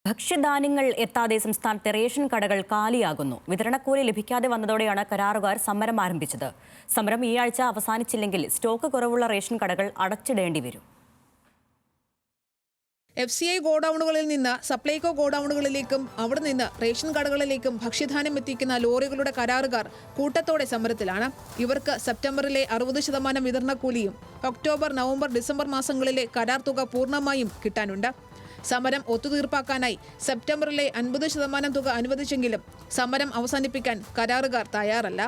ഭക്ഷ്യധാന്യങ്ങൾ എത്താതെ സംസ്ഥാനത്തെ റേഷൻ കടകൾ കാലിയാകുന്നു. വിതരണക്കൂലി ലഭിക്കാതെ വന്നതോടെയാണ് കരാറുകാർ സമരം ആരംഭിച്ചത്. സമരം ഈ ആഴ്ച അവസാനിച്ചില്ലെങ്കിൽ സ്റ്റോക്ക് കുറവുള്ള റേഷൻ കടകൾ അടച്ചിടേണ്ടി വരും. FCI ഗോഡൌണുകളിൽ നിന്ന് സപ്ലൈകോ ഗോഡൌണുകളിലേക്കും അവിടെ നിന്ന് റേഷൻ കടകളിലേക്കും ഭക്ഷ്യധാന്യം എത്തിക്കുന്ന ലോറികളുടെ കരാറുകാർ കൂട്ടത്തോടെ സമരത്തിലാണ്. ഇവർക്ക് സെപ്റ്റംബറിലെ 60% വിതരണക്കൂലിയും ഒക്ടോബർ, നവംബർ, ഡിസംബർ മാസങ്ങളിലെ കരാർ തുക പൂർണ്ണമായും കിട്ടാനുണ്ട്. സമരം ഒത്തുതീർപ്പാക്കാനായി സെപ്റ്റംബറിലെ 50% തുക അനുവദിച്ചെങ്കിലും സമരം അവസാനിപ്പിക്കാൻ കരാറുകാർ തയ്യാറല്ല.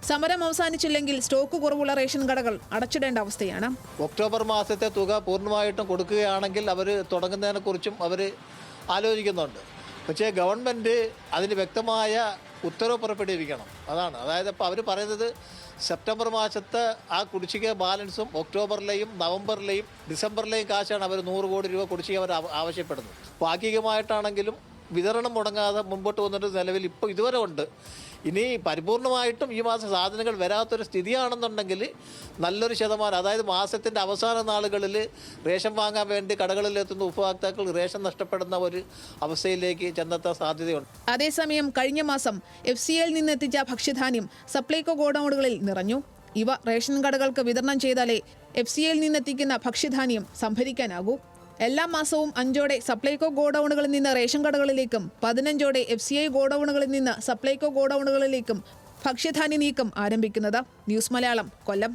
സമരം അവസാനിച്ചില്ലെങ്കിൽ സ്റ്റോക്ക് കുറവുള്ള റേഷൻ കടകൾ അടച്ചിടേണ്ട അവസ്ഥയാണ്. ഒക്ടോബർ മാസത്തെ തുക പൂർണ്ണമായിട്ടും കൊടുക്കുകയാണെങ്കിൽ അവർ തുടങ്ങുന്നതിനെക്കുറിച്ചും അവർ ആലോചിക്കുന്നുണ്ട്. പക്ഷേ ഗവൺമെൻറ് അതിന് വ്യക്തമായ ഉത്തരവ് പുറപ്പെടുവിക്കണം. അതായത് ഇപ്പോൾ അവർ പറയുന്നത് സെപ്റ്റംബർ മാസത്തെ ആ കുടിശ്ശിക ബാലൻസും ഒക്ടോബറിലെയും നവംബറിലെയും ഡിസംബറിലെയും കാശാണ് അവർ 100 കോടി രൂപ കുടിശ്ശിക അവർ ആവശ്യപ്പെടുന്നത്. ഭാഗികമായിട്ടാണെങ്കിലും വിതരണം മുടങ്ങാതെ മുമ്പോട്ട് വന്നിട്ട് നിലവിൽ ഇപ്പോൾ ഇതുവരെ ഉണ്ട്. ഇനി പരിപൂർണമായിട്ടും ഈ മാസം സാധനങ്ങൾ വരാത്തൊരു സ്ഥിതിയാണെന്നുണ്ടെങ്കിൽ നല്ലൊരു ശതമാനം, അതായത് മാസത്തിൻ്റെ അവസാന നാളുകളിൽ റേഷൻ വാങ്ങാൻ വേണ്ടി കടകളിലെത്തുന്ന ഉപഭോക്താക്കൾ റേഷൻ നഷ്ടപ്പെടുന്ന ഒരു അവസ്ഥയിലേക്ക് ചെന്നെത്താൻ സാധ്യതയുണ്ട്. അതേസമയം കഴിഞ്ഞ മാസം FCIയിൽ നിന്നെത്തിച്ച ഭക്ഷ്യധാന്യം സപ്ലൈകോ ഗോഡൌണുകളിൽ നിറഞ്ഞു. ഇവ റേഷൻ കടകൾക്ക് വിതരണം ചെയ്താലേ FCIയിൽ നിന്നെത്തിക്കുന്ന ഭക്ഷ്യധാന്യം സംഭരിക്കാനാകൂ. എല്ലാ മാസവും 5ഓടെ സപ്ലൈകോ ഗോഡൌണുകളിൽ നിന്ന് റേഷൻ കടകളിലേക്കും 15ഓടെ FCI ഗോഡൌണുകളിൽ നിന്ന് സപ്ലൈകോ ഗോഡൌണുകളിലേക്കും ഭക്ഷ്യധാന്യ നീക്കം ആരംഭിക്കുന്നത്. ന്യൂസ് മലയാളം, കൊല്ലം.